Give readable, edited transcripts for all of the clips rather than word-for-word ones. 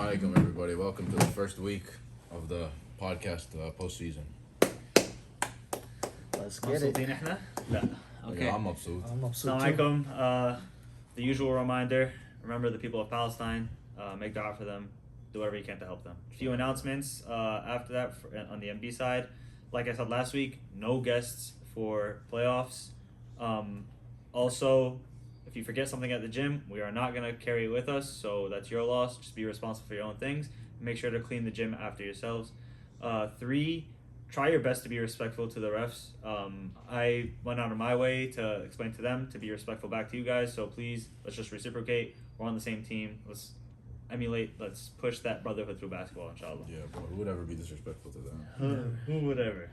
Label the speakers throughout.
Speaker 1: Assalamualaikum, everybody. Welcome to the first week of the podcast postseason.
Speaker 2: Let's get it.
Speaker 3: مبسوطين احنا؟ لا. Okay.
Speaker 1: I'm مبسوط.
Speaker 2: I'm upset
Speaker 3: Assalamu
Speaker 2: too.
Speaker 3: alaikum. The usual reminder, remember the people of Palestine, make dua for them, do whatever you can to help them. A few announcements after that on the MB side. Like I said last week, no guests for playoffs. Also, if you forget something at the gym, we are not going to carry it with us, so that's your loss. Just be responsible for your own things. Make sure to clean the gym after yourselves. 3, try your best to be respectful to the refs. I went out of my way to explain to them to be respectful back to you guys, so please, let's just reciprocate. We're on the same team. Let's emulate. Let's push that brotherhood through basketball, inshallah.
Speaker 1: Yeah, bro. Who would ever be disrespectful to them?
Speaker 3: Who would ever?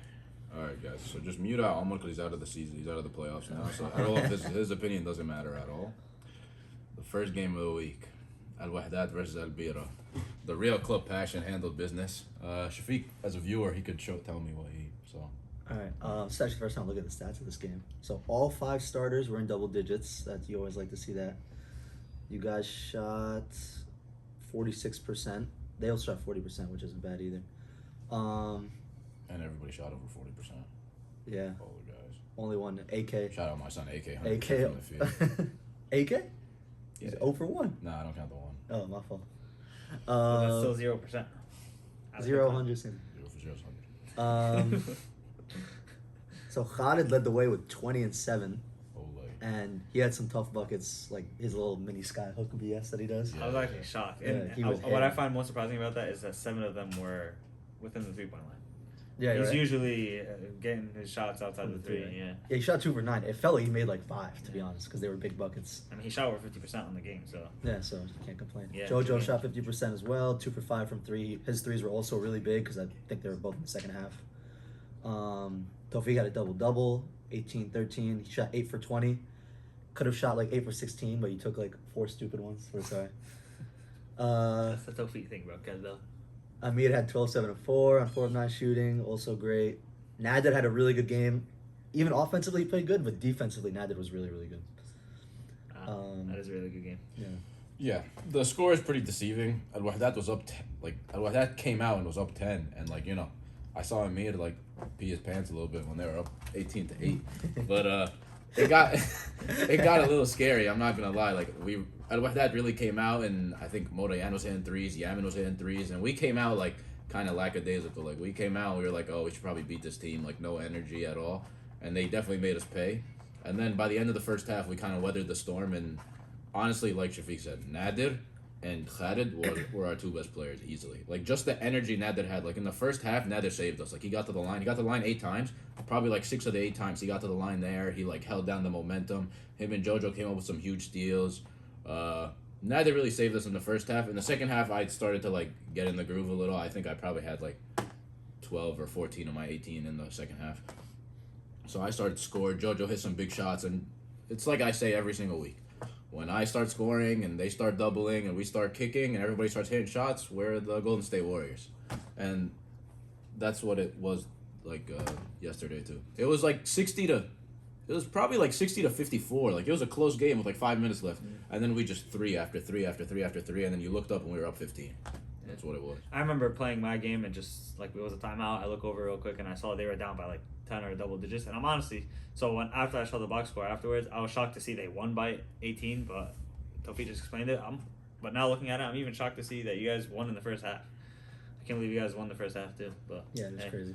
Speaker 1: All right, guys. So just mute out Omar because he's out of the season. He's out of the playoffs now. So I don't know if his opinion doesn't matter at all. The first game of the week, Al Wahdat versus Al Bira. The real club passion handled business. Shafiq, as a viewer, he could tell me what he saw.
Speaker 2: All right. It's actually the first time I look at the stats of this game. So all 5 starters were in double digits. That you always like to see that. You guys shot 46%. They also shot 40%, which isn't bad either.
Speaker 1: And everybody shot over 40%.
Speaker 2: Yeah.
Speaker 1: All the guys.
Speaker 2: Only one. AK.
Speaker 1: Shout out my son, AK. 100%
Speaker 2: AK.
Speaker 1: from the field.
Speaker 2: AK?
Speaker 1: Yeah.
Speaker 2: He's 0 for 1.
Speaker 1: Nah, I don't count the one.
Speaker 2: Oh, my fault.
Speaker 3: That's still 0%.
Speaker 2: 0, 100.
Speaker 1: 0 for 0 100.
Speaker 2: So Khalid led the way with 20 and 7.
Speaker 1: And
Speaker 2: And he had some tough buckets, like his little mini skyhook BS that he does.
Speaker 1: Yeah.
Speaker 3: I was actually shocked. And
Speaker 2: Yeah, he was
Speaker 3: what I
Speaker 2: hit.
Speaker 3: find most surprising about that is that 7 of them were within the 3-point line.
Speaker 2: Yeah,
Speaker 3: He's
Speaker 2: right.
Speaker 3: usually getting his shots outside the 3, yeah.
Speaker 2: Yeah, he shot 2 for 9. It felt like he made like 5, to be honest, because they were big buckets.
Speaker 3: I mean, he shot over 50% on the game, so.
Speaker 2: Yeah, so you can't complain.
Speaker 3: Yeah,
Speaker 2: JoJo
Speaker 3: yeah.
Speaker 2: shot 50% as well, 2 for 5 from 3. His threes were also really big because I think they were both in the second half. Tawfiq had a double-double, 18-13. He shot 8 for 20. Could have shot like 8 for 16, but he took like 4 stupid ones. So it's all right.
Speaker 3: That's the Tawfiq thing, bro, Kendall.
Speaker 2: Amir had 12, 7, and 4 on 4 of 9 shooting, also great. Nader had a really good game. Even offensively, he played good, but defensively, Nader was really, really good.
Speaker 3: That is a really good game.
Speaker 2: Yeah.
Speaker 1: yeah, the score is pretty deceiving. Al Wahdat was up, Al Wahdat came out and was up 10, and I saw Amir pee his pants a little bit when they were up 18-8, but it got a little scary. I'm not gonna lie. Al Wahdat really came out, and I think Modayan was hitting threes, Yamin was hitting threes, and we came out kind of lackadaisical. We came out, and we were like, oh, we should probably beat this team. No energy at all, and they definitely made us pay. And then by the end of the first half, we kind of weathered the storm, and honestly, like Shafiq said, Nadir and Khalid were our 2 best players easily. Just the energy Nadir had. In the first half, Nadir saved us. He got to the line. He got to the line 8 times. Probably 6 of the 8 times he got to the line there. He held down the momentum. Him and JoJo came up with some huge steals. Nadir really saved us in the first half. In the second half, I started to get in the groove a little. I think I probably had 12 or 14 of my 18 in the second half. So I started to score. JoJo hit some big shots, and it's like I say every single week. When I start scoring and they start doubling and we start kicking and everybody starts hitting shots, we're the Golden State Warriors. And that's what it was yesterday too. It was it was probably 60 to 54. It was a close game with 5 minutes left. And then we just 3 after 3 after 3 after 3, and then you looked up and we were up 15. That's what it was.
Speaker 3: I remember playing my game and just it was a timeout. I look over real quick and I saw they were down by 10 or double digits. And I'm honestly, after I saw the box score afterwards, I was shocked to see they won by 18. But Tawfiq just explained it. But now looking at it, I'm even shocked to see that you guys won in the first half. I can't believe you guys won the first half too. But
Speaker 2: Yeah, it's crazy.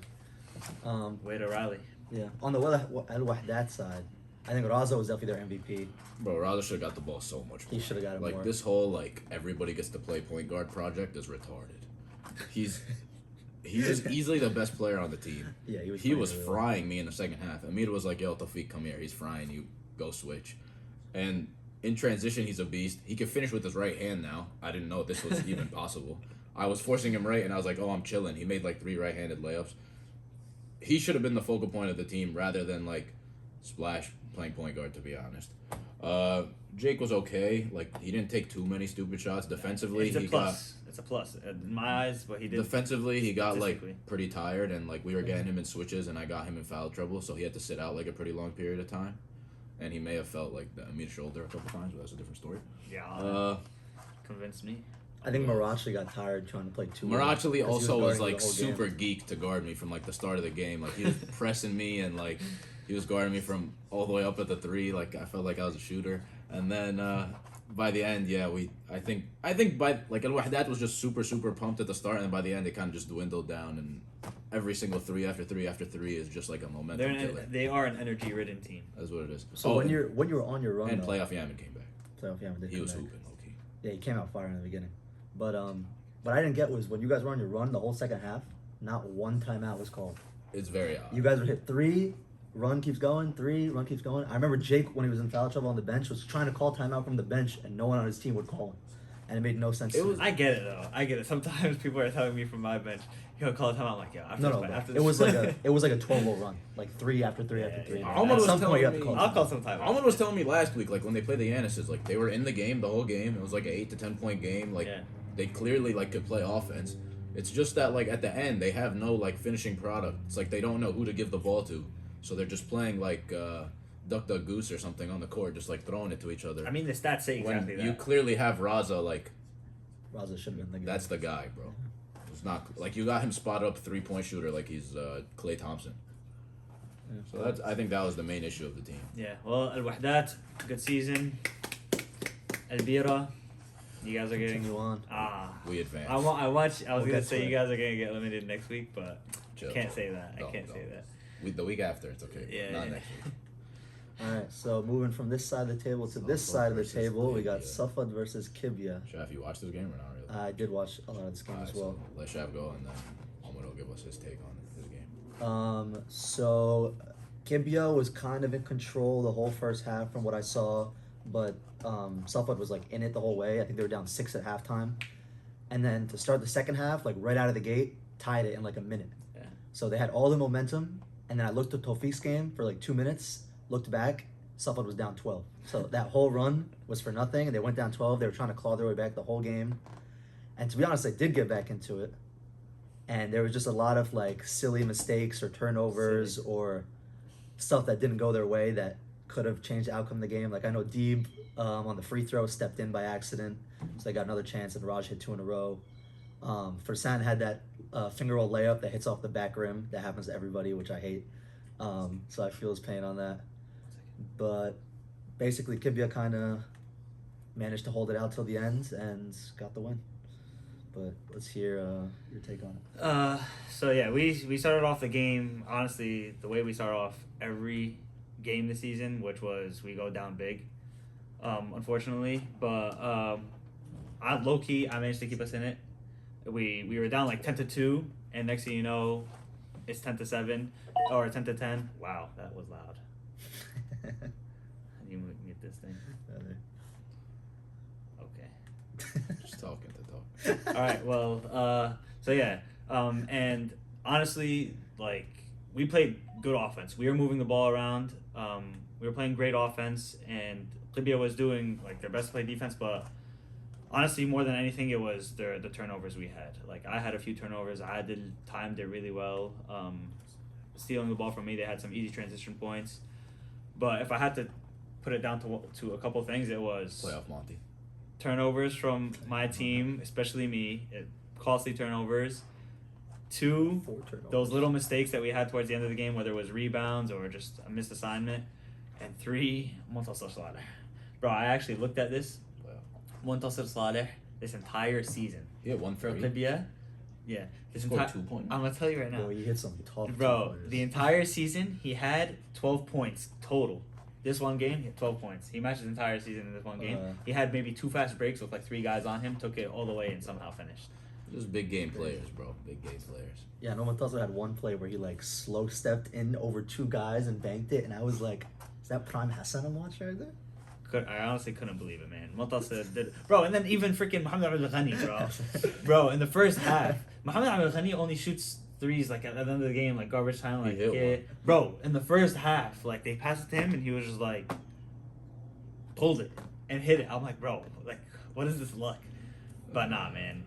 Speaker 3: Way to rally.
Speaker 2: Yeah. On the Al Wahdat side, I think Raza was definitely their MVP.
Speaker 1: Bro, Raza should have got the ball so much more.
Speaker 2: He should have got it more.
Speaker 1: This whole everybody gets to play point guard project is retarded. He is easily the best player on the team.
Speaker 2: Yeah,
Speaker 1: he was
Speaker 2: really
Speaker 1: frying me in the second half. Amir was like, yo, Tawfiq, come here. He's frying you. Go switch. And in transition, he's a beast. He can finish with his right hand now. I didn't know this was even possible. I was forcing him right, and I was like, oh, I'm chilling. He made 3 right-handed layups. He should have been the focal point of the team rather than Splash playing point guard, to be honest. Jake was okay. He didn't take too many stupid shots. Defensively,
Speaker 3: It's a plus in my eyes, but he did.
Speaker 1: Defensively, he got
Speaker 3: statistically.
Speaker 1: pretty tired, and we were getting him in switches, and I got him in foul trouble, so he had to sit out a pretty long period of time. And he may have felt the Amir's shoulder a couple times, but that's a different story.
Speaker 3: Yeah. Convinced me.
Speaker 2: I think Marachi got tired trying to play 2.
Speaker 1: Marachali also was like
Speaker 2: the whole
Speaker 1: super
Speaker 2: game.
Speaker 1: geek to guard me from like the start of the game. Like he was pressing me and like he was guarding me from all the way up at the 3. Like I felt like I was a shooter. And then by the end, yeah, I think by like Al Wahdat was just super pumped at the start, and by the end it kind of just dwindled down, and every single 3 after 3 after 3 is just like a momentum killer.
Speaker 3: They are an energy ridden team.
Speaker 1: That's what it is.
Speaker 2: So when you were on your run,
Speaker 1: and
Speaker 2: though,
Speaker 1: playoff Yaman came back.
Speaker 2: playoff Yaman did
Speaker 1: He
Speaker 2: come
Speaker 1: was
Speaker 2: back.
Speaker 1: hooping, okay.
Speaker 2: Yeah, he came out fire in the beginning. But what I didn't get was when you guys were on your run the whole second half, not one timeout was called.
Speaker 1: It's very odd.
Speaker 2: You guys would hit 3, run keeps going, 3, run keeps going. I remember Jake, when he was in foul trouble on the bench, was trying to call timeout from the bench, and no one on his team would call him. And it made no sense to me.
Speaker 3: I get it though. I get it. Sometimes people are telling me from my bench, "Yo, call time." I'm like, "Yo, after
Speaker 2: No,
Speaker 3: this, after
Speaker 2: it
Speaker 3: this."
Speaker 2: was like a 12-0 run, like 3 after 3 after 3.
Speaker 3: yeah.
Speaker 1: Almond
Speaker 2: At
Speaker 1: was
Speaker 2: some point, you have to
Speaker 1: telling
Speaker 2: call.
Speaker 3: I'll call some time.
Speaker 1: Almond was telling me last week, like when they played the Yanis's, like they were in the game the whole game. It was like an 8 to 10 point game. Like
Speaker 3: Yeah.
Speaker 1: they clearly like could play offense. It's just that like at the end they have no like finishing product. It's like they don't know who to give the ball to, so they're just playing like duck duck goose or something on the court, just like throwing it to each other.
Speaker 3: I mean, the stats say exactly
Speaker 1: when you
Speaker 3: that.
Speaker 1: clearly have Raza, like
Speaker 2: Raza should have been the guy.
Speaker 1: that's the guy, bro. It's not like you got him spotted up 3-point shooter like he's Klay Thompson.
Speaker 2: Yeah.
Speaker 1: So that's I think that was the main issue of the team.
Speaker 3: Yeah. Well, Al Wahdat, good season. Al Bira, you guys are getting.
Speaker 2: Continue on.
Speaker 1: We advanced.
Speaker 3: I was
Speaker 2: We'll
Speaker 3: gonna
Speaker 2: get
Speaker 3: say
Speaker 2: to
Speaker 3: you
Speaker 2: it.
Speaker 3: guys are gonna get eliminated next week, but
Speaker 1: Chill.
Speaker 3: can't say that. I
Speaker 1: Don't,
Speaker 3: can't
Speaker 1: don't.
Speaker 3: say that.
Speaker 1: The week after, it's okay.
Speaker 3: Yeah.
Speaker 1: Not
Speaker 3: yeah.
Speaker 1: next week.
Speaker 2: All right, so moving from this side of the table to this
Speaker 1: Safad
Speaker 2: side of the
Speaker 1: versus
Speaker 2: table, we got
Speaker 1: Libya.
Speaker 2: Safad versus Kibya.
Speaker 1: Shaf, you watched this game or not really?
Speaker 2: I did watch a lot of this game
Speaker 1: Alright,
Speaker 2: as well.
Speaker 1: so let Shaf go and then Omar will give us his take on this game.
Speaker 2: So Kibya was kind of in control the whole first half from what I saw, but Safad was like in it the whole way. I think they were down 6 at halftime, and then to start the second half, like right out of the gate, tied it in like a minute.
Speaker 3: Yeah.
Speaker 2: So they had all the momentum, and then I looked at Tawfiq's game for like 2 minutes, looked back, Safad was down 12. So that whole run was for nothing, and they went down 12. They were trying to claw their way back the whole game, and to be honest, they did get back into it. And there was just a lot of like silly mistakes or turnovers or stuff that didn't go their way that could have changed the outcome of the game. Like I know Deeb on the free throw stepped in by accident, so they got another chance, and Raj hit 2 in a row. Farsan had that finger roll layup that hits off the back rim. That happens to everybody, which I hate. So I feel his pain on that. But basically, Kibya kind of managed to hold it out till the end and got the win. But let's hear your take on it.
Speaker 3: So yeah, we started off the game, honestly, the way we start off every game this season, which was we go down big, unfortunately. But I low key, I managed to keep us in it. We were down like 10-2, and next thing you know, it's 10-7 or 10-10. Wow, that was loud. You mute this thing. Okay.
Speaker 1: Just talking to talk.
Speaker 3: All right. Well, so yeah, and honestly, like we played good offense. We were moving the ball around. We were playing great offense, and Libya was doing like their best to play defense. But honestly, more than anything, it was the turnovers we had. Like I had a few turnovers. I timed it really well. Stealing the ball from me, they had some easy transition points. But if I had to put it down to a couple things, it was
Speaker 1: Playoff Monty.
Speaker 3: turnovers from my team, especially me, costly turnovers. 2,
Speaker 2: 4 turnovers.
Speaker 3: those little mistakes that we had towards the end of the game, whether it was rebounds or just a missed assignment. And 3, Montasir Saleh. Bro, I actually looked at this.
Speaker 1: Wow.
Speaker 3: Montasir Saleh, this entire season.
Speaker 1: He had 1
Speaker 3: For
Speaker 1: for
Speaker 3: Libya. Yeah. This
Speaker 1: Scored
Speaker 3: entire
Speaker 1: 2 points.
Speaker 3: I'm going to tell you right now.
Speaker 2: Bro, you hit some tough
Speaker 3: Bro,
Speaker 2: two-pointers.
Speaker 3: the entire season, he had 12 points total. This one game, he had 12 points. He matched his entire season in this one game. He had maybe 2 fast breaks with like 3 guys on him, took it all the way, and somehow finished.
Speaker 1: Just big game players, bro. Big game players.
Speaker 2: Yeah, no one also had one play where he like slow stepped in over 2 guys and banked it, and I was like, "Is that Prime Hassan I'm watching right there?"
Speaker 3: I honestly couldn't believe it, man. Montasir did it. Bro, and then even freaking Mohamed Abdul Ghani, bro. Bro, in the first half, Mohamed Abdul Ghani only shoots threes like at the end of the game, like garbage time, like
Speaker 1: He hit
Speaker 3: yeah.
Speaker 1: one.
Speaker 3: Bro, in the first half, like they passed it to him and he was just like pulled it and hit it. I'm like, bro, like what is this luck? But nah, man.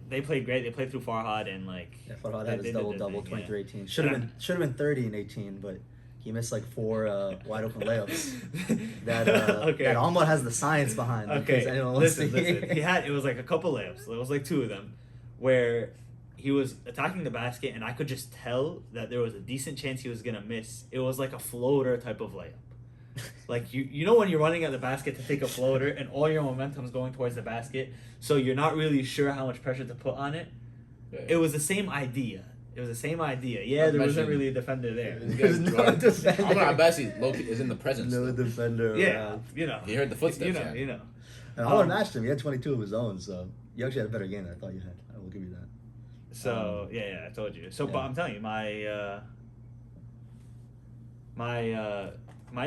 Speaker 3: They played great. They played through Farhad and like
Speaker 2: Yeah, Farhad
Speaker 3: they
Speaker 2: had his
Speaker 3: did
Speaker 2: double
Speaker 3: their
Speaker 2: double
Speaker 3: thing, yeah.
Speaker 2: 23-18. Should have been 30 and 18, but He missed like 4 wide open layups that
Speaker 3: Okay.
Speaker 2: that Ahmad has the science behind. in case
Speaker 3: Okay,
Speaker 2: anyone wants to
Speaker 3: listen.
Speaker 2: hear.
Speaker 3: It was like a couple layups. It was like 2 of them, where he was attacking the basket, and I could just tell that there was a decent chance he was gonna miss. It was like a floater type of layup. Like you know when you're running at the basket to take a floater, and all your momentum's going towards the basket, so you're not really sure how much pressure to put on it.
Speaker 1: Yeah.
Speaker 3: It was the same idea. Yeah,
Speaker 1: Not
Speaker 3: there wasn't
Speaker 1: mentioning-
Speaker 3: really a defender there.
Speaker 2: There's no defender.
Speaker 1: Amr Abbasi is in the presence.
Speaker 2: No
Speaker 1: still.
Speaker 2: defender.
Speaker 3: Yeah,
Speaker 2: around.
Speaker 3: you know.
Speaker 1: He heard the footsteps.
Speaker 3: You know,
Speaker 1: yeah.
Speaker 3: you know.
Speaker 2: And Ahmad matched him. He had 22 of his own, so you actually had a better game than I thought you had. I will give you that.
Speaker 3: So yeah, I told you. So,
Speaker 2: yeah.
Speaker 3: but I'm telling you, my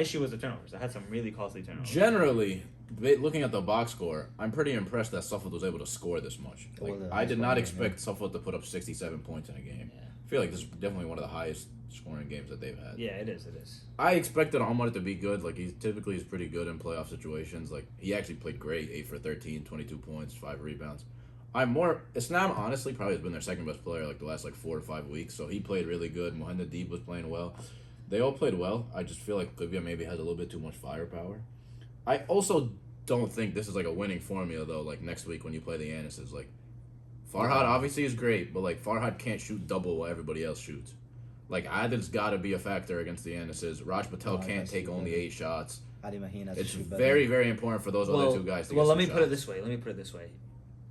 Speaker 3: issue was the turnovers. I had some really costly turnovers.
Speaker 1: Generally, looking at the box score, I'm pretty impressed that Suffolk was able to score this much. Like,
Speaker 2: Well,
Speaker 1: I did not
Speaker 2: that's
Speaker 1: expect Suffolk to put up 67 points in a game.
Speaker 3: Yeah.
Speaker 1: I feel like this is definitely one of the highest scoring games that they've had.
Speaker 3: Yeah, it is. It is.
Speaker 1: I expected Ahmad to be good. Like, he typically is pretty good in playoff situations. Like, he actually played great. 8 for 13, 22 points, 5 rebounds. Islam, honestly, probably has been their second best player, like, the last, 4 to 5 weeks. So he played really good. Mohamed Deeb was playing well. They all played well. I just feel like Libya maybe has a little bit too much firepower. I also don't think this is, a winning formula, though, next week when you play the Anises. Farhad obviously is great, but, Farhad can't shoot double while everybody else shoots. Adil's got to be a factor against the Anises. Raj Patel can't take only 8 shots.
Speaker 2: Adi Maheen has to
Speaker 1: It's
Speaker 2: shoot better.
Speaker 1: very, very important for those other 2 guys to get
Speaker 3: let
Speaker 1: some
Speaker 3: me
Speaker 1: shots.
Speaker 3: put it this way.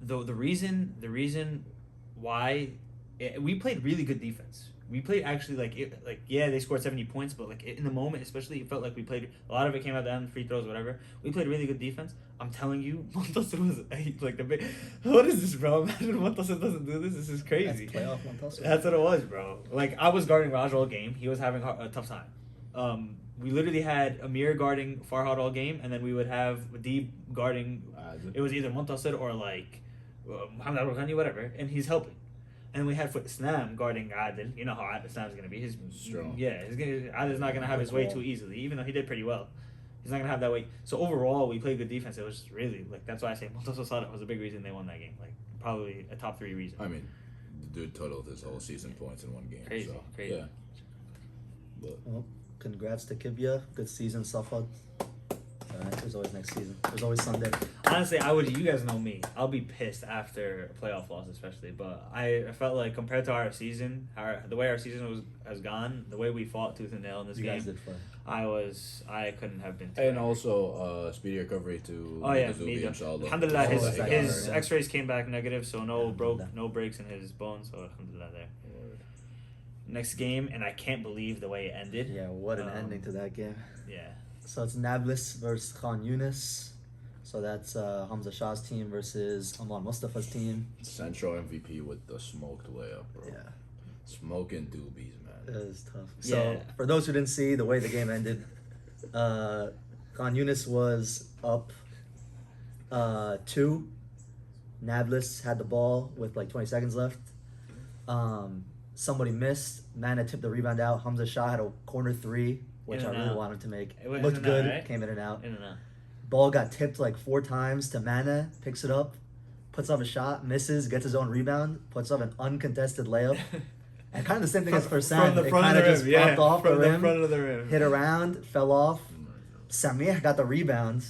Speaker 3: The reason why we played really good defense. We played actually they scored 70 points, but in the moment, especially, it felt like we played a lot of it came at the end, free throws, whatever. We played really good defense. I'm telling you, Montasser was the big. What is this, bro? Imagine Montasser doesn't do this. This is crazy.
Speaker 2: That's playoff Montasser.
Speaker 3: That's what it was, bro. I was guarding Raj all game. He was having a tough time. We literally had Amir guarding Farhad all game, and then we would have Deeb guarding. It was either Montasser or Mohamed Al-Ghani, whatever, and he's helping. And we had Islam guarding Adil. You know how Islam's going to be. He's
Speaker 1: strong.
Speaker 3: Yeah, Adil's not going to have his way too easily, even though he did pretty well. He's not going to have that way. So overall, we played good defense. It was really, that's why I say Montasser Sadat was a big reason they won that game. Probably a top 3 reason.
Speaker 1: I mean, the dude totaled his whole season points in one game.
Speaker 3: Crazy,
Speaker 1: so,
Speaker 3: crazy.
Speaker 1: Yeah. But,
Speaker 2: Well, congrats to Kibya. Good season, Safad. There's always next season. There's always Sunday.
Speaker 3: Honestly, you guys know me. I'll be pissed after a playoff loss, especially. But I felt like compared to our season, the way our season has gone, the way we fought tooth and nail in this
Speaker 2: You
Speaker 3: game,
Speaker 2: guys did fun.
Speaker 3: I couldn't have been. Too
Speaker 1: and
Speaker 3: happy.
Speaker 1: also, speedy recovery to
Speaker 3: Oh yeah,
Speaker 1: Zubi, inshallah.
Speaker 3: Alhamdulillah,
Speaker 2: Oh,
Speaker 3: his
Speaker 2: that's right.
Speaker 3: X-rays came back negative, so no
Speaker 2: Alhamdulillah.
Speaker 3: breaks in his bones. So alhamdulillah there. Next game, and I can't believe the way it ended.
Speaker 2: Yeah, what an ending to that game.
Speaker 3: Yeah.
Speaker 2: So it's Nablus versus Khan Yunis. So that's Hamza Shah's team versus Aman Mustafa's team.
Speaker 1: Central MVP with the smoked layup, bro.
Speaker 2: Yeah,
Speaker 1: Smoking doobies, man.
Speaker 2: it was tough. So
Speaker 3: Yeah.
Speaker 2: for those who didn't see the way the game ended, Khan Yunis was up 2. Nablus had the ball with 20 seconds left. Somebody missed. Mana tipped the rebound out. Hamza Shah had a corner 3, which
Speaker 3: In
Speaker 2: I
Speaker 3: and
Speaker 2: really
Speaker 3: out.
Speaker 2: wanted to make.
Speaker 3: It went in
Speaker 2: Looked
Speaker 3: and out,
Speaker 2: good.
Speaker 3: right?
Speaker 2: Came in and out.
Speaker 3: In and out.
Speaker 2: Ball got tipped 4 times to Mana. Picks it up. Puts up a shot. Misses. Gets his own rebound. Puts up an uncontested layup. And kind of the same thing as for Sam.
Speaker 3: From the
Speaker 2: It
Speaker 3: front
Speaker 2: kind
Speaker 3: of
Speaker 2: of
Speaker 3: the
Speaker 2: just
Speaker 3: rim,
Speaker 2: popped off
Speaker 3: from
Speaker 2: the rim.
Speaker 3: front of the rim.
Speaker 2: Hit around. Fell off. Samir got the rebound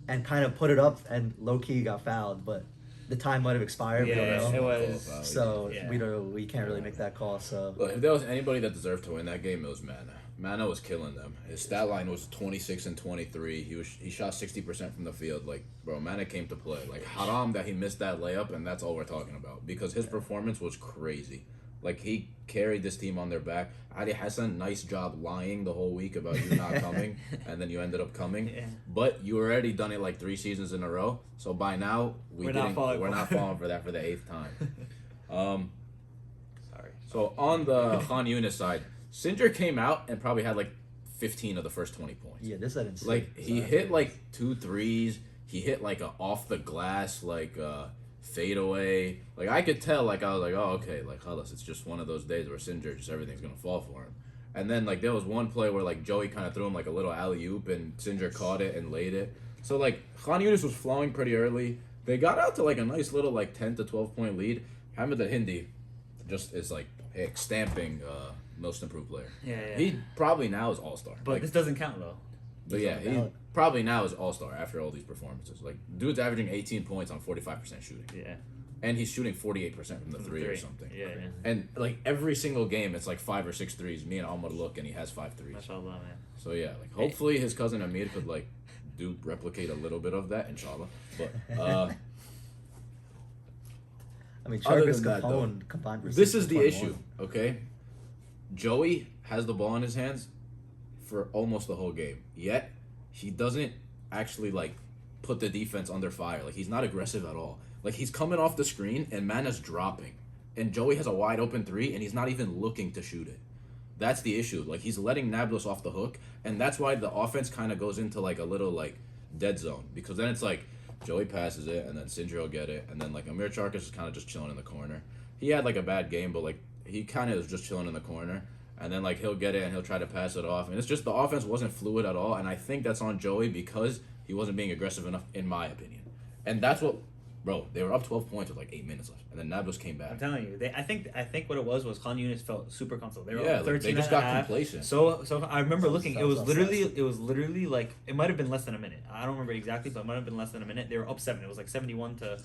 Speaker 2: and kind of put it up and low key got fouled, but the time might have expired. We
Speaker 3: Yeah,
Speaker 2: don't know.
Speaker 3: it was.
Speaker 2: So
Speaker 3: Yeah.
Speaker 2: we can't really make that call. So
Speaker 1: Look, if there was anybody that deserved to win that game, it was Mana. Mana was killing them. His stat line was 26 and 23. He shot 60% from the field. Bro, Mana came to play. Haram that he missed that layup, and that's all we're talking about because his performance was crazy. He carried this team on their back. Ali Hassan, nice job lying the whole week about you not coming, and then you ended up coming.
Speaker 3: Yeah.
Speaker 1: But you already done it 3 seasons in a row. So by now
Speaker 3: We're not falling
Speaker 1: for that for the 8th time.
Speaker 3: Sorry.
Speaker 1: So on the Khan Yunis side, Sinjar came out and probably had 15 of the first 20 points.
Speaker 2: yeah, this I didn't see.
Speaker 1: He hit 2 threes. He hit a off the glass fade away. I could tell. I was like, oh okay, Khalas, it's just one of those days where Sinjar just everything's gonna fall for him. And then there was one play where Joey kind of threw him a little alley oop and Sinjar caught it and laid it. So Khan Yunis was flowing pretty early. They got out to a nice little 10 to 12 point lead. Hamid Al Hindi just is stamping most improved player.
Speaker 3: Yeah.
Speaker 1: He probably now is all-star.
Speaker 3: But this doesn't count though.
Speaker 1: But yeah,
Speaker 2: He's on the
Speaker 1: he
Speaker 2: ballot.
Speaker 1: probably now is all-star after all these performances. Like, dude's averaging 18 points on 45% shooting.
Speaker 3: Yeah.
Speaker 1: And he's shooting 48% from the three or something.
Speaker 3: Yeah.
Speaker 1: And, like, every single game, it's like 5 or 6 threes. Me and Ahmad look, and he has 5 threes.
Speaker 3: Mashallah, man.
Speaker 1: So, yeah, like, hopefully his cousin Amir could, like, replicate a little bit of that, inshallah. But,
Speaker 2: I mean,
Speaker 1: Other
Speaker 2: Chargis
Speaker 1: than that, though,
Speaker 2: combined for
Speaker 1: this
Speaker 2: 6
Speaker 1: is
Speaker 2: for
Speaker 1: the
Speaker 2: 21.
Speaker 1: issue, okay? Joey has the ball in his hands for almost the whole game. Yet, he doesn't actually, like, put the defense under fire. Like, he's not aggressive at all. Like, he's coming off the screen, and Mana's dropping. And Joey has a wide open three, and he's not even looking to shoot it. That's the issue. Like, he's letting Nablus off the hook, and that's why the offense kind of goes into, like, a little, like, dead zone. Because then it's like, Joey passes it, and then Sindri will get it, and then, like, Amir Charkis is kind of just chilling in the corner. He had, like, a bad game, but, like, he kind of is just chilling in the corner. And then, like, he'll get it, and he'll try to pass it off. And it's just the offense wasn't fluid at all, and I think that's on Joey because he wasn't being aggressive enough, in my opinion. And that's what... Bro, they were up 12 points with like 8 minutes left, and then Nablus came back.
Speaker 3: I'm telling you, I think what it was Khan Yunus felt super comfortable. They were
Speaker 1: Yeah,
Speaker 3: up
Speaker 1: like,
Speaker 3: 13
Speaker 1: they just
Speaker 3: and a
Speaker 1: got
Speaker 3: half.
Speaker 1: complacent.
Speaker 3: So I remember looking. It was
Speaker 2: Sounds
Speaker 3: literally like it might have been less than a minute. I don't remember exactly, but it might have been less than a minute. They were up 7. It was like 71 to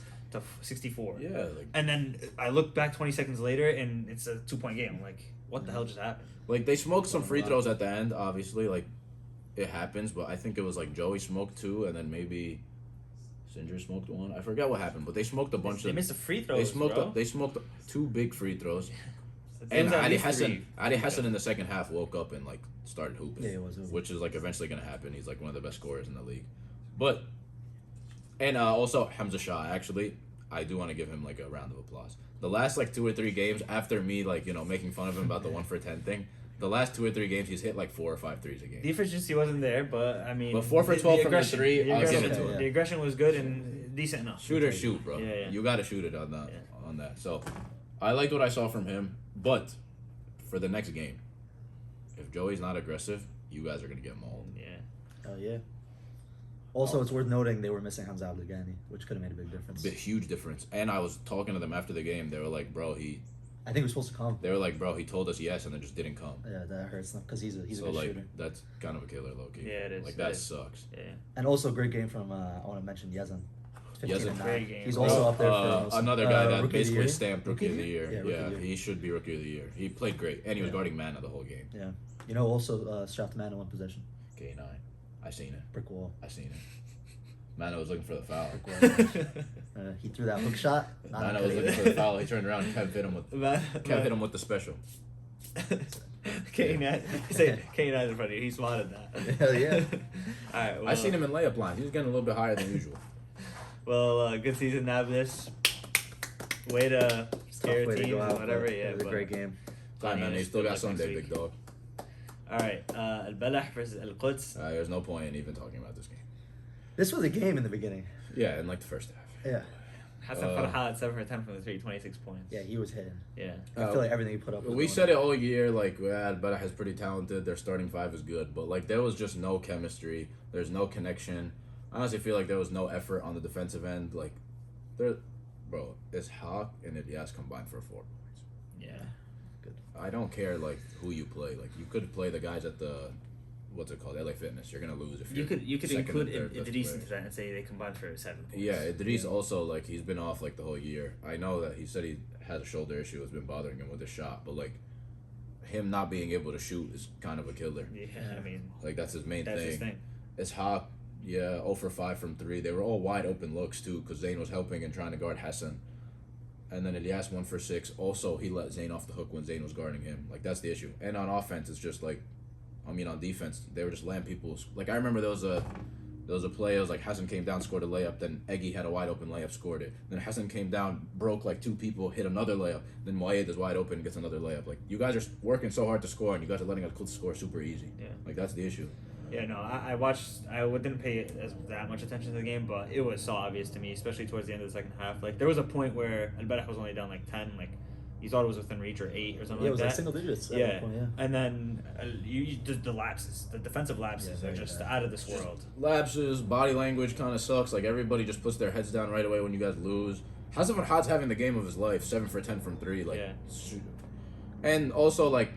Speaker 3: 64.
Speaker 1: Yeah, like,
Speaker 3: And then I looked back 20 seconds later, and it's a 2-point game. I'm like, what the hell just happened?
Speaker 1: like they smoked some free throws at the end. Obviously, like it happens, but I think it was like Joey smoked 2, and then maybe Sindri smoked 1. I forget what happened, but they smoked a bunch
Speaker 3: They
Speaker 1: of.
Speaker 3: missed the free
Speaker 1: They
Speaker 3: throws,
Speaker 1: smoked.
Speaker 3: bro.
Speaker 1: They smoked 2 big free throws.
Speaker 3: It
Speaker 1: And
Speaker 3: was at
Speaker 1: Ali
Speaker 3: least
Speaker 1: Hassan,
Speaker 3: 3.
Speaker 1: Ali Hassan in the second half woke up and like started hooping.
Speaker 2: Yeah, it was.
Speaker 1: Which is like eventually gonna happen. He's like one of the best scorers in the league. But and also Hamza Shah, actually, I do want to give him like a round of applause. The last like 2 or 3 games after me like, you know, making fun of him about the 1 for 10 thing, the last 2 or 3 games he's hit like 4 or 5 threes a game.
Speaker 3: The efficiency wasn't there, but I mean,
Speaker 1: But 4 for 12 from the
Speaker 3: aggression-
Speaker 1: 3,
Speaker 3: the
Speaker 1: I'll give
Speaker 3: aggression-
Speaker 1: it to
Speaker 2: him.
Speaker 3: The aggression was good and decent enough.
Speaker 1: Shoot or shoot, bro.
Speaker 3: Yeah.
Speaker 1: You gotta shoot it on that
Speaker 3: Yeah.
Speaker 1: on that. So I liked what I saw from him, but for the next game, if Joey's not aggressive, you guys are gonna get mauled.
Speaker 3: Yeah.
Speaker 2: Oh yeah. Also, it's worth noting they were missing Hamza Abdelghani, which could have made a big difference.
Speaker 1: Huge difference. And I was talking to them after the game. They were like, "Bro, he."
Speaker 2: I think he was supposed to come.
Speaker 1: They were like, "Bro, he told us yes, and then just didn't come."
Speaker 2: Yeah, that hurts them because he's a
Speaker 1: So
Speaker 2: good
Speaker 1: like,
Speaker 2: shooter.
Speaker 1: that's kind of a killer, low key.
Speaker 3: Yeah, it is.
Speaker 1: Like
Speaker 3: It
Speaker 1: that
Speaker 3: is.
Speaker 1: sucks.
Speaker 3: Yeah.
Speaker 2: And also, great game from I want to mention Yazan. 15
Speaker 1: Yazan.
Speaker 2: and 9.
Speaker 3: Great game.
Speaker 2: He's also up there for most,
Speaker 1: another guy that
Speaker 2: Rookie of the
Speaker 1: basically
Speaker 2: Year?
Speaker 1: stamped Rookie of the Year.
Speaker 2: Yeah, Rookie of
Speaker 1: Yeah,
Speaker 2: the Year.
Speaker 1: he should be Rookie of the Year. He played great, and he was
Speaker 2: Yeah.
Speaker 1: guarding Mana the whole game.
Speaker 2: Yeah. You know, also strapped man in one possession.
Speaker 1: K9, I seen it.
Speaker 2: Brick wall.
Speaker 1: I seen it. Mana was looking for the foul.
Speaker 2: He threw that hook shot. Not
Speaker 1: Mana
Speaker 2: gonna
Speaker 1: was
Speaker 2: cut
Speaker 1: looking
Speaker 2: it.
Speaker 1: for the foul. He turned around. And Kev hit him with. Kev hit him with the special.
Speaker 3: K9 say K9 in front of you. He swatted that.
Speaker 2: Hell yeah.
Speaker 3: All right. Well,
Speaker 1: I seen him in layup lines. He was getting a little bit higher than usual.
Speaker 3: Well, good season, Nablus. Way to scare
Speaker 2: Tough way to
Speaker 3: teams
Speaker 2: go
Speaker 3: and
Speaker 2: out,
Speaker 3: whatever.
Speaker 2: but
Speaker 3: Yeah,
Speaker 2: it was a
Speaker 3: but-
Speaker 2: great game.
Speaker 1: Fine, man. He still got Sunday, big dog.
Speaker 3: All right. Al Balah versus Al Quds.
Speaker 1: There's no point in even talking about this game.
Speaker 2: This was a game in the beginning.
Speaker 1: Yeah, in like the first half.
Speaker 2: Yeah.
Speaker 3: Hassan Farhat 7 for 10 from the 3, 26 points.
Speaker 2: Yeah, he was hitting.
Speaker 3: Yeah.
Speaker 2: I feel like everything he put up. Was
Speaker 1: We
Speaker 2: going
Speaker 1: said
Speaker 2: in.
Speaker 1: it all year, like, yeah, Beta is pretty talented. Their starting 5 is good, but like there was just no chemistry. There's no connection. I honestly feel like there was no effort on the defensive end. Like, bro, it's Hawk and Ilyas combined for 4 points.
Speaker 3: Yeah.
Speaker 1: I don't care like who you play. Like you could play the guys at the what's it called, LA Fitness. You're gonna lose if
Speaker 3: You could
Speaker 1: second
Speaker 3: include
Speaker 1: and third best
Speaker 3: Idris
Speaker 1: player.
Speaker 3: into that and say they combined for 7 points.
Speaker 1: Yeah, Idris also, like, he's been off, like, the whole year. I know that he said he has a shoulder issue that's been bothering him with his shot, but, like, him not being able to shoot is kind of a killer.
Speaker 3: Yeah, I mean,
Speaker 1: Like, that's his main
Speaker 3: that's
Speaker 1: thing.
Speaker 3: his thing.
Speaker 1: It's Hawk, yeah, 0 for 5 from 3. They were all wide open looks, too, because Zayn was helping and trying to guard Hassan. And then Ilyas 1 for 6. Also, he let Zayn off the hook when Zayn was guarding him. Like, that's the issue. And on offense, it's just, like, on defense, they were just laying people. Like, I remember there was a play. It was like Hassan came down, scored a layup. Then Eggy had a wide open layup, scored it. Then Hassan came down, broke like 2 people, hit another layup. Then Moayed is wide open, gets another layup. Like, you guys are working so hard to score, and you guys are letting us score super easy.
Speaker 3: Yeah.
Speaker 1: Like, that's the issue.
Speaker 3: Yeah, no, I watched. I didn't pay that much attention to the game, but it was so obvious to me, especially towards the end of the second half. Like there was a point where Al Balah was only down like 10, like you thought it was within reach or 8 or something
Speaker 2: Yeah, it
Speaker 3: like
Speaker 2: was
Speaker 3: that.
Speaker 2: like single digits. At
Speaker 3: Yeah.
Speaker 2: one point, yeah.
Speaker 3: And then the lapses, the defensive lapses
Speaker 2: Yeah,
Speaker 3: are
Speaker 2: very
Speaker 3: just
Speaker 2: bad.
Speaker 3: out of this world.
Speaker 1: Lapses, body language kind of sucks. Like, everybody just puts their heads down right away when you guys lose. Hassan Farhat's having the game of his life, 7 for 10 from 3. Like,
Speaker 3: Yeah.
Speaker 1: shoot. And also, like,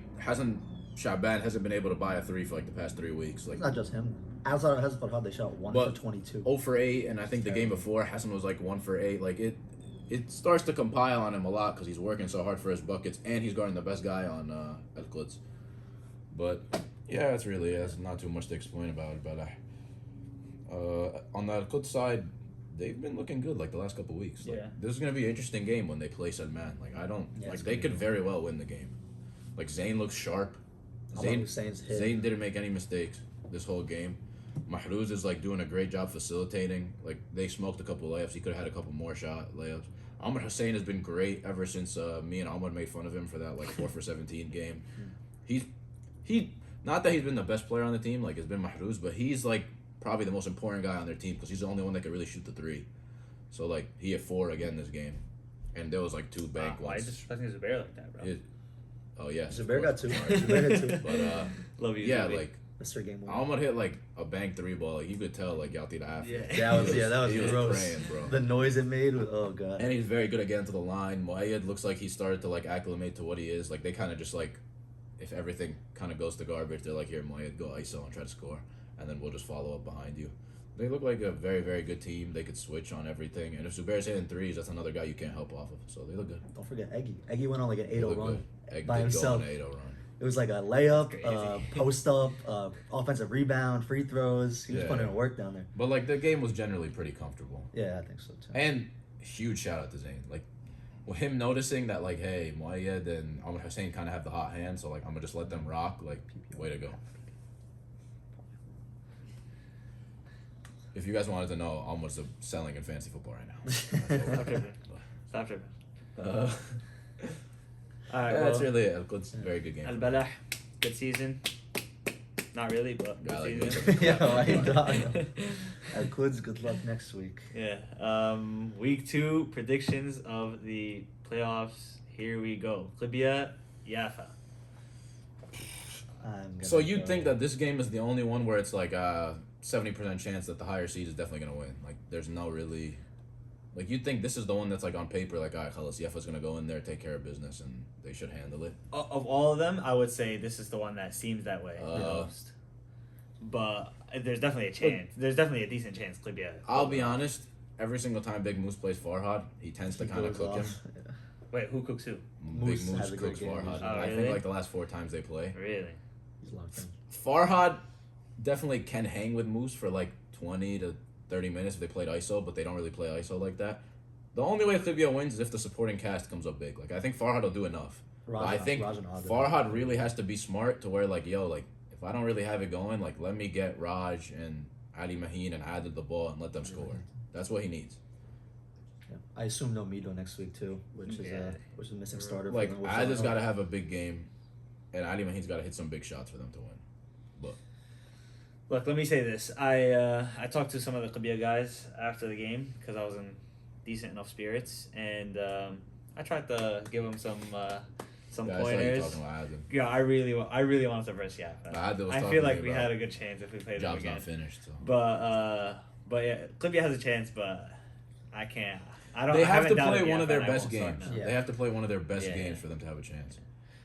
Speaker 1: Shaban hasn't been able to buy a three for like the past 3 weeks. Like
Speaker 2: It's not just him. Outside of Farhad, they shot 1
Speaker 1: But-
Speaker 2: for 22.
Speaker 1: 0 for 8, and I think the game
Speaker 2: terrible.
Speaker 1: before Hassan was like 1 for 8. Like it starts to compile on him a lot because he's working so hard for his buckets and he's guarding the best guy on Al Quds. But yeah, that's really it. There's not too much to explain about it. But on the Al Quds side, they've been looking good like the last couple weeks. Like,
Speaker 3: Yeah.
Speaker 1: this is gonna be an interesting game when they play Salman. Like I don't
Speaker 2: Yeah,
Speaker 1: like
Speaker 2: it's
Speaker 1: they
Speaker 2: gonna
Speaker 1: could
Speaker 2: be-
Speaker 1: very well win the game. Like Zayn looks sharp.
Speaker 2: Ahmad Hussein's hit.
Speaker 1: Zayn didn't make any mistakes this whole game. Mahruz is like doing a great job facilitating. Like they smoked a couple layups. He could have had a couple more layups. Ahmad Hussein has been great ever since me and Ahmad made fun of him for that like 4 for 17 game. He not that he's been the best player on the team. Like it's been Mahruz, but he's like probably the most important guy on their team because he's the only one that could really shoot the three. So like he had 4 again this game, and there was like 2 bank
Speaker 3: Why are you
Speaker 1: ones.
Speaker 3: disrespecting Zubair like that, bro?
Speaker 1: Oh yes, of
Speaker 2: Zubair got
Speaker 1: course.
Speaker 2: 2.
Speaker 1: Sorry.
Speaker 2: Zubair hit 2.
Speaker 1: But
Speaker 3: Love you,
Speaker 1: yeah,
Speaker 3: Zubair.
Speaker 1: like
Speaker 2: Mr. Game Winner.
Speaker 1: Ahmad hit like a bank 3 ball. Like you could tell like Yalti half.
Speaker 3: Yeah.
Speaker 2: That was
Speaker 1: he was
Speaker 2: gross.
Speaker 1: praying, bro.
Speaker 2: The noise it made was, oh god.
Speaker 1: And he's very good at getting to the line. Muayyad looks like he started to like acclimate to what he is. Like they kind of just like, if everything kind of goes to garbage, they're like, here, Muayyad, go ISO and try to score, and then we'll just follow up behind you. They look like a very, very good team. They could switch on everything. And if Zubair's hitting threes, that's another guy you can't help off of. So they look good.
Speaker 2: Don't forget Eggy. Eggy went on like an
Speaker 1: They
Speaker 2: 8-0
Speaker 1: look
Speaker 2: run
Speaker 1: good. Egg
Speaker 2: by
Speaker 1: did
Speaker 2: himself.
Speaker 1: Go on an 8-0 run.
Speaker 2: It was like a layup,
Speaker 3: Crazy.
Speaker 2: post up, offensive rebound, free throws. He was
Speaker 1: Yeah.
Speaker 2: putting in work down there.
Speaker 1: But like the game was generally pretty comfortable.
Speaker 2: Yeah, I think so too.
Speaker 1: And huge shout out to Zayn. Like, with him noticing that, like, hey, Muayyad and Ahmad Hussein kind of have the hot hand, so, like, I'm going to just let them rock. Like, way to go. If you guys wanted to know, Ahmad's selling in fantasy football right now.
Speaker 3: Stop tripping. Stop tripping.
Speaker 1: Uh,
Speaker 3: All right,
Speaker 1: yeah,
Speaker 3: well,
Speaker 1: that's really it. Good, very good game.
Speaker 3: Al Balah, good season. Not really, but
Speaker 1: Yeah, I
Speaker 3: good
Speaker 1: like
Speaker 3: season.
Speaker 1: it.
Speaker 2: Yeah, why you talking? Quds, good luck next week.
Speaker 3: Yeah. Week 2 predictions of the playoffs. Here we go. Libya, Yafa.
Speaker 1: So you'd think that this game is the only one where it's like 70% chance that the higher seed is definitely going to win. Like, there's no really... Like, you'd think this is the one that's, like, on paper, like, all right, Khalas, Yafa's going to go in there, take care of business, and they should handle it.
Speaker 3: Of all of them, I would say this is the one that seems that way the
Speaker 1: Uh,
Speaker 3: most. But there's definitely a chance. There's definitely a decent chance Libya.
Speaker 1: I'll be honest, every single time Big Moose plays Farhad, he tends to kind of cook him.
Speaker 3: Wait, who cooks who?
Speaker 2: Moose
Speaker 1: Big Moose
Speaker 2: has a great
Speaker 1: cooks
Speaker 2: game
Speaker 1: Farhad.
Speaker 2: usually.
Speaker 3: Oh,
Speaker 1: I think,
Speaker 3: really?
Speaker 1: like, the last 4 times they play.
Speaker 3: Really?
Speaker 2: He's locked in.
Speaker 1: Farhad definitely can hang with Moose for, like, 20 to 30 minutes if they played ISO, but they don't really play ISO like that. The only way Libya wins is if the supporting cast comes up big. Like, I think Farhad will do enough. But I think
Speaker 2: Raj and Adil.
Speaker 1: Farhad really has to be smart to where, like, yo, like, if I don't really have it going, like, let me get Raj and Ali Maheen and Adil the ball and let them score. That's what he needs.
Speaker 2: Yeah. I assume no Mido next week too, which is
Speaker 3: Yeah.
Speaker 2: a missing starter.
Speaker 1: Like,
Speaker 2: for them, which
Speaker 1: Adil's
Speaker 2: I-
Speaker 1: got to have a big game, and Ali Maheen's got to hit some big shots for them to win.
Speaker 3: Look, let me say this. I talked to some of the Libya guys after the game because I was in decent enough spirits, and I tried to give them some
Speaker 1: Yeah, I saw you
Speaker 3: pointers.
Speaker 1: talking about Adil.
Speaker 3: Yeah, I really wanted to verse Yafa.
Speaker 1: Adil was
Speaker 3: I
Speaker 1: talking
Speaker 3: feel
Speaker 1: to
Speaker 3: like
Speaker 1: me
Speaker 3: we
Speaker 1: about
Speaker 3: had a good chance if we played them
Speaker 1: Job's
Speaker 3: again.
Speaker 1: not finished, so.
Speaker 3: But yeah, Libya has a chance, but I can't. I don't.
Speaker 1: They
Speaker 3: I
Speaker 1: have to
Speaker 3: haven't doubted
Speaker 1: play one of
Speaker 3: Yafa,
Speaker 1: their
Speaker 3: and I
Speaker 1: best
Speaker 3: won't start
Speaker 1: games.
Speaker 3: now.
Speaker 2: Yeah.
Speaker 1: They have to play one of their best
Speaker 3: Yeah,
Speaker 1: games
Speaker 3: yeah.
Speaker 1: for them to have a chance.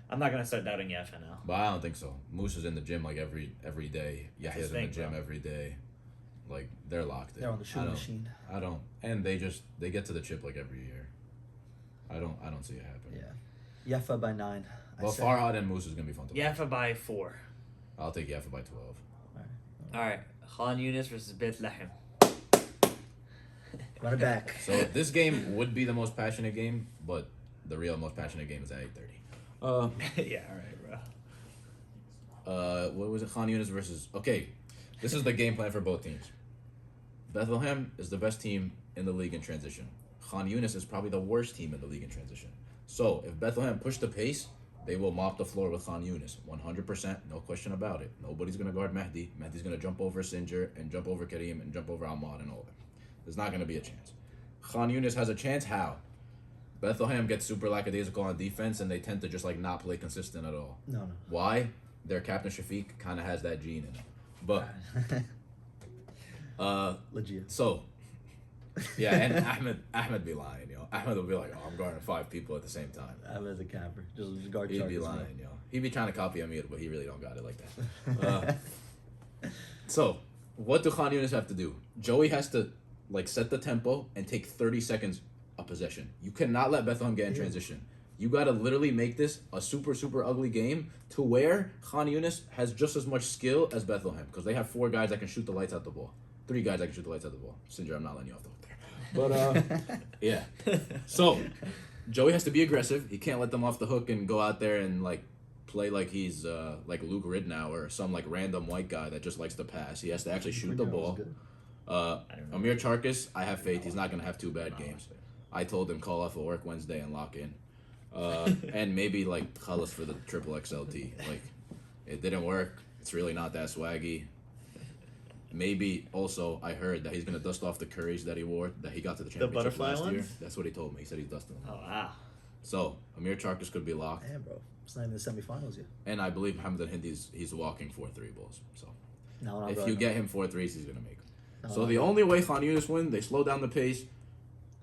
Speaker 3: I'm not gonna start doubting Yafa now.
Speaker 1: But I don't think so. Moose is in the gym like every day.
Speaker 3: That's
Speaker 1: Yahya's
Speaker 3: his
Speaker 1: in the
Speaker 3: thing,
Speaker 1: gym
Speaker 3: bro.
Speaker 1: every day. Like they're locked in.
Speaker 2: They're on the shooting machine.
Speaker 1: I don't. And they get to the chip like every year. I don't see it happening.
Speaker 2: Yeah. Yafa by 9. I
Speaker 1: Well,
Speaker 2: say.
Speaker 1: Farhad and Moose is gonna be fun to watch.
Speaker 3: Yafa by 4.
Speaker 1: I'll take Yafa by 12.
Speaker 3: All right, Khan Yunis versus Bet Lahem.
Speaker 2: Run it back.
Speaker 1: So this game would be the most passionate game, but the real most passionate game is at 8:30.
Speaker 3: Yeah, all right, bro.
Speaker 1: What was it? Khan Yunis versus. Okay, this is the game plan for both teams. Bethlehem is the best team in the league in transition. Khan Yunis is probably the worst team in the league in transition. So if Bethlehem push the pace, they will mop the floor with Khan Yunis. 100%, no question about it. Nobody's going to guard Mehdi. Mehdi's going to jump over Sinjar and jump over Kareem and jump over Ahmad and all that. There's not going to be a chance. Khan Yunis has a chance. How? Bethlehem gets super lackadaisical on defense and they tend to just like not play consistent at all.
Speaker 2: No.
Speaker 1: Why? Their captain Shafiq kind of has that gene in him. But
Speaker 2: Legit.
Speaker 1: so Yeah, and Ahmed be lying, yo. Ahmed will be like, oh, I'm guarding 5 people at the same time.
Speaker 2: Ahmed's a camper. Just guard
Speaker 1: He'd be
Speaker 2: Charkis,
Speaker 1: lying, yo. He'd be trying to copy Amir, but he really don't got it like that. So, what do Khan Yunis have to do? Joey has to set the tempo and take 30 seconds of possession. You cannot let Bethlehem get in transition. You got to literally make this a super, super ugly game to where Khan Yunis has just as much skill as Bethlehem because they have 4 guys that can shoot the lights out the ball. 3 guys that can shoot the lights out the ball. Cinder, I'm not letting you off the hook there. But, yeah. So, Joey has to be aggressive. He can't let them off the hook and go out there and, play like he's like Luke Ridnow or some random white guy that just likes to pass. He has to actually shoot the ball. Amir Charkis, I have faith. He's not going to have 2 bad games. I told him call off of work Wednesday and lock in. And maybe Khalas for the triple XLT. It didn't work. It's really not that swaggy. Maybe also I heard that he's gonna dust off the Currys that he wore that he got to the championship
Speaker 3: butterfly
Speaker 1: last year.
Speaker 3: ones?
Speaker 1: That's what he told me. He said he's dusting them.
Speaker 3: Oh wow.
Speaker 1: So Amir Charkis could be locked.
Speaker 2: Damn, bro. It's not even the semifinals yet.
Speaker 1: And I believe Hamdan Hindi's he's walking 4 3 balls. So
Speaker 2: No,
Speaker 1: if you get him 4 threes, he's gonna make them.
Speaker 2: No,
Speaker 1: So the only way Khan Yunis win, they slow down the pace.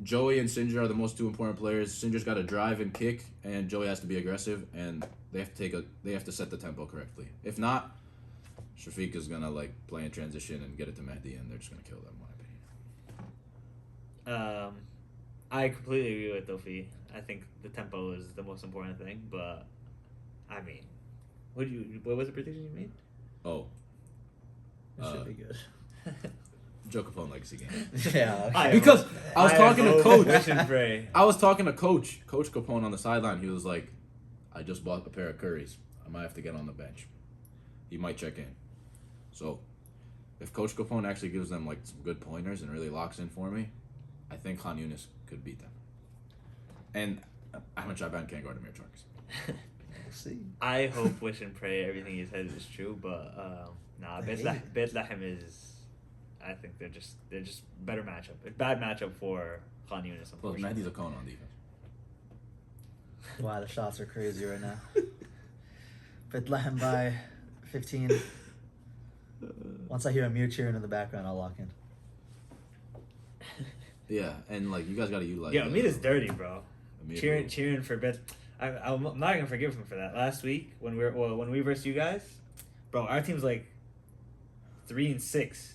Speaker 1: Joey and Sinjar are the most 2 important players. Sinjar's got to drive and kick, and Joey has to be aggressive, and they have to set the tempo correctly. If not, Shafiq is gonna play in transition and get it to Mehdi, and they're just gonna kill them. In my opinion.
Speaker 3: I completely agree with Dofi. I think the tempo is the most important thing, but I mean, what was the prediction you made?
Speaker 1: Oh,
Speaker 2: It should be good.
Speaker 1: Joe Capone legacy game.
Speaker 2: Yeah.
Speaker 1: Because I was talking to Coach.
Speaker 3: Wish and pray.
Speaker 1: I was talking to Coach Capone on the sideline. He was like, "I just bought a pair of Currys. I might have to get on the bench. He might check in." So, if Coach Capone actually gives them some good pointers and really locks in for me, I think Khan Yunis could beat them. And Ahmed Shaban can't guard Amir Charkis.
Speaker 2: We'll see.
Speaker 3: I hope, wish and pray everything he said is true, but nah, Bethlehem is. I think they're just better matchup. A bad matchup for Khan Yunis.
Speaker 1: Well,
Speaker 3: Unfortunately.
Speaker 1: Mehdi's a cone on defense.
Speaker 2: Wow, the shots are crazy right now. Bethlehem by 15. Once I hear Amir cheering in the background, I'll lock in.
Speaker 1: Yeah, and you guys got to utilize.
Speaker 3: Yeah, Amir is dirty, bro.
Speaker 1: Amir
Speaker 3: Cheering for Beth. I'm not gonna forgive him for that. Last week when we versed you guys, bro, our team's 3-6,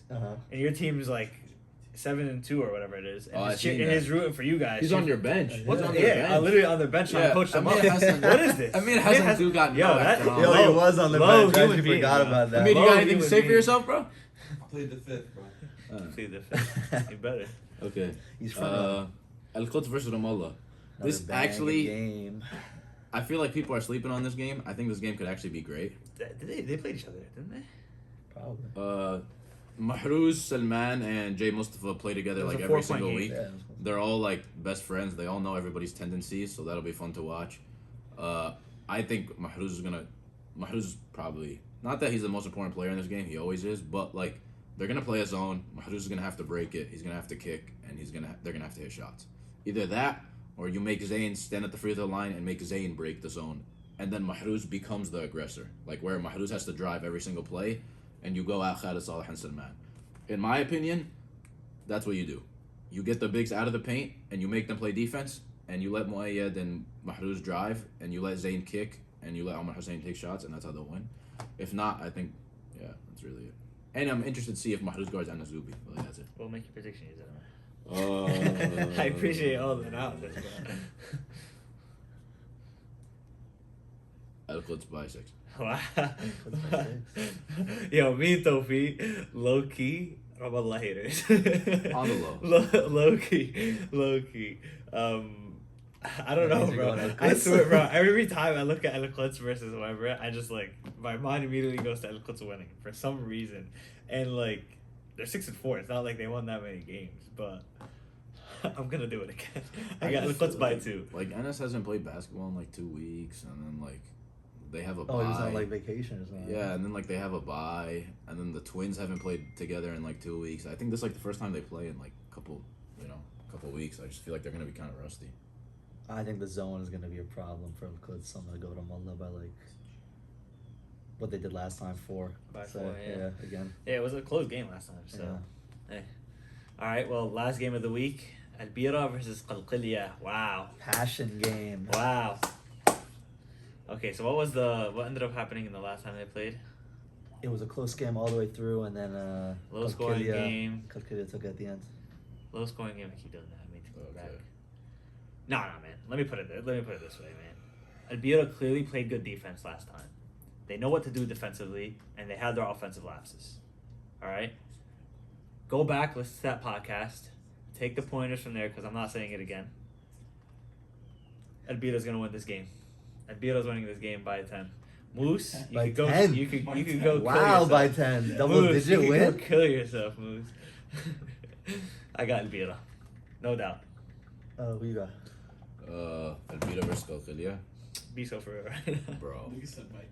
Speaker 3: and your team's 7-2 or whatever it is, and he's rooting for you guys.
Speaker 1: He's on your bench.
Speaker 3: What's
Speaker 1: He's
Speaker 3: on
Speaker 1: your
Speaker 3: yeah,
Speaker 1: bench.
Speaker 3: I'm literally on the bench trying to coach them up.
Speaker 1: Hasn't-
Speaker 3: What is this?
Speaker 1: Amir hasn't got
Speaker 3: Yo, that-
Speaker 1: no.
Speaker 2: Yo, he was on the
Speaker 3: low
Speaker 2: bench. I
Speaker 3: human
Speaker 2: actually
Speaker 3: being,
Speaker 2: forgot
Speaker 3: bro.
Speaker 2: about that.
Speaker 1: Amir, you
Speaker 3: Low
Speaker 1: got anything to
Speaker 3: human
Speaker 1: say for
Speaker 3: being.
Speaker 1: yourself, bro?
Speaker 4: Played the 5th, bro.
Speaker 3: See the fifth. You better.
Speaker 1: Okay.
Speaker 2: He's front
Speaker 1: Al Quds versus Ramallah. This
Speaker 2: Another banging
Speaker 1: actually,
Speaker 2: game.
Speaker 1: I feel like people are sleeping on this game. I think this game could actually be great.
Speaker 3: They played each other, didn't they?
Speaker 2: Probably.
Speaker 1: Mahruz, Salman, and Jay Mustafa play together
Speaker 3: It was a
Speaker 1: every
Speaker 3: 4-point
Speaker 1: single
Speaker 3: game.
Speaker 1: week.
Speaker 2: Yeah.
Speaker 1: They're all best friends. They all know everybody's tendencies, so that'll be fun to watch. I think Mahruz probably, not that he's the most important player in this game, he always is, but they're gonna play a zone. Mahruz is gonna have to break it. He's gonna have to kick, and they're gonna have to hit shots. Either that, or you make Zayn stand at the free throw line and make Zayn break the zone, and then Mahruz becomes the aggressor, where Mahruz has to drive every single play, and you go out Khalid Saleh and Salman. In my opinion, that's what you do. You get the bigs out of the paint, and you make them play defense, and you let Muayyad and Mahruz drive, and you let Zayn kick, and you let Omar Hussein take shots, and that's how they'll win. If not, I think, yeah, that's really it. And I'm interested to see if Mahruz guards Anas Zubi. But that's it.
Speaker 3: We'll make your prediction, you said. I appreciate all the analysis, bro.
Speaker 1: Al Quds by 6.
Speaker 3: Wow. Yo, me and Tofi, low key, Ramallah haters.
Speaker 1: On the low.
Speaker 3: Low key. I don't know,
Speaker 2: These are
Speaker 3: bro.
Speaker 2: going
Speaker 3: I
Speaker 2: Al-Quds.
Speaker 3: swear, bro. Every time I look at Al-Quds versus whoever, I just my mind immediately goes to Al-Quds winning for some reason, and they're 6-4. It's not like they won that many games, but I'm gonna do it again. I got Al-Quds by 2.
Speaker 1: Anas hasn't played basketball in 2 weeks, and then they have a bye.
Speaker 2: Oh, he was on vacation or something.
Speaker 1: Yeah, and then they have a bye, and then the Twins haven't played together in 2 weeks. I think this is the first time they play in couple weeks. I just feel like they're gonna be kind of rusty.
Speaker 2: I think the zone is going to be a problem for Al-Quds. So I'm going to go to Mullah by what they did last time, 4.
Speaker 3: By
Speaker 2: So,
Speaker 3: 4, yeah.
Speaker 2: again.
Speaker 3: Yeah, it was a close game last time, so
Speaker 2: Yeah.
Speaker 3: hey. All right. Well, last game of the week: Albira versus Qalqilya. Wow.
Speaker 2: Passion game.
Speaker 3: Wow. Okay, so what ended up happening in the last time they played?
Speaker 2: It was a close game all the way through, and then
Speaker 3: Low scoring
Speaker 2: Qalqilya-
Speaker 3: game.
Speaker 2: Qalqilya took it at the end.
Speaker 3: Low scoring game. I keep doing that. I need to go
Speaker 1: Okay.
Speaker 3: back. No, man. Let me put it this way, man. Albira clearly played good defense last time. They know what to do defensively, and they had their offensive lapses. All right. Go back, listen to that podcast. Take the pointers from there because I'm not saying it again. Albira's gonna win this game. Albira's winning this game by 10. Moose, you
Speaker 2: By
Speaker 3: could go.
Speaker 2: 10?
Speaker 3: You could go. Kill
Speaker 2: Wow,
Speaker 3: yourself.
Speaker 2: by 10. Double
Speaker 3: Moose,
Speaker 2: digit
Speaker 3: you could
Speaker 2: win?
Speaker 3: Go kill yourself, Moose. I got Albira, no doubt.
Speaker 2: Who you got?
Speaker 1: Albira versus Qalqilya.
Speaker 3: Be so for real.
Speaker 1: Bro,
Speaker 4: Nigga said by 10.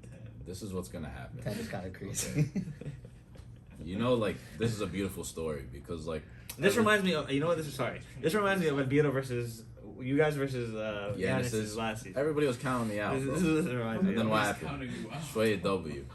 Speaker 1: this is what's gonna happen.
Speaker 2: 10 is kind of crazy.
Speaker 1: You know, like, this is a beautiful story because, like,
Speaker 3: This reminds me of, you know what, this reminds me of Albira versus, you guys versus Giannis' last season.
Speaker 1: everybody was counting me out,
Speaker 3: This
Speaker 1: bro.
Speaker 3: is what this reminds me
Speaker 1: And then
Speaker 3: of.
Speaker 1: what
Speaker 4: He's
Speaker 1: happened?
Speaker 4: counting you out.
Speaker 1: Sway a W.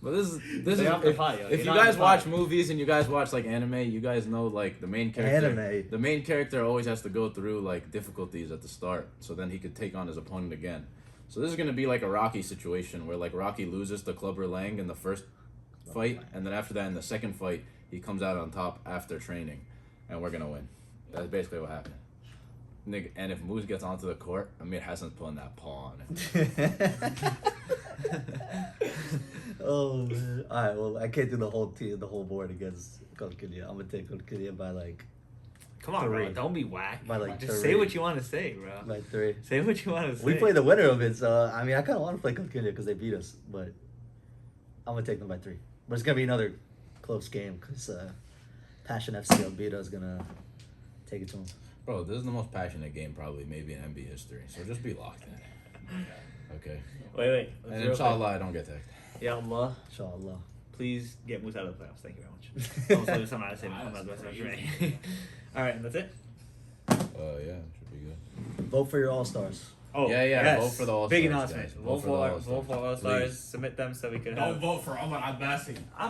Speaker 1: But this is
Speaker 3: Stay off the pot, yo.
Speaker 1: if
Speaker 3: You're
Speaker 1: you
Speaker 3: not in
Speaker 1: guys
Speaker 3: the
Speaker 1: watch
Speaker 3: pot.
Speaker 1: movies and you guys watch like anime, you guys know like the main character.
Speaker 2: Anime.
Speaker 1: The main character always has to go through like difficulties at the start, so then he could take on his opponent again. So this is gonna be like a Rocky situation where like Rocky loses to Clubber Lang in the first fight, and then after that in the second fight he comes out on top after training, and we're gonna win. That's basically what happened. Nigga, and if Moose gets onto the court, Amir Hassan's pulling that paw on him.
Speaker 2: Oh man! All right, well I can't do the whole team, the whole board against Qalqilya. I'm gonna take Qalqilya by like
Speaker 3: Come on, bro.
Speaker 2: 3.
Speaker 3: Don't be whack.
Speaker 2: By like
Speaker 3: Just
Speaker 2: 3.
Speaker 3: say what you want to say, bro.
Speaker 2: by 3.
Speaker 3: Say what you want to say.
Speaker 2: We play the winner of it, so I mean I kind of want to play Qalqilya because they beat us, but I'm gonna take them by 3. But it's gonna be another close game because Passion FC Albira is gonna take it to them.
Speaker 1: Bro, this is the most passionate game probably maybe in NBA history. So just be locked in. Okay.
Speaker 3: Wait.
Speaker 1: And
Speaker 3: Real quick.
Speaker 1: inshallah, I don't get tagged.
Speaker 3: Ya Allah,
Speaker 2: Inshallah.
Speaker 3: please get Moose out of the playoffs. Thank you very much. Also, I'm not saying I'm not doing something right. All right, and that's it.
Speaker 1: Yeah, should be good.
Speaker 2: Vote for your All Stars.
Speaker 3: Oh,
Speaker 1: Yeah,
Speaker 3: yes.
Speaker 1: vote for the All-Stars,
Speaker 3: Big
Speaker 1: guys.
Speaker 3: announcement.
Speaker 1: Vote for the All-Stars.
Speaker 3: Vote for All Stars.
Speaker 1: Please.
Speaker 3: Submit them so we could
Speaker 4: Don't
Speaker 3: have.
Speaker 4: vote for Omar Abbasi.
Speaker 3: I'm not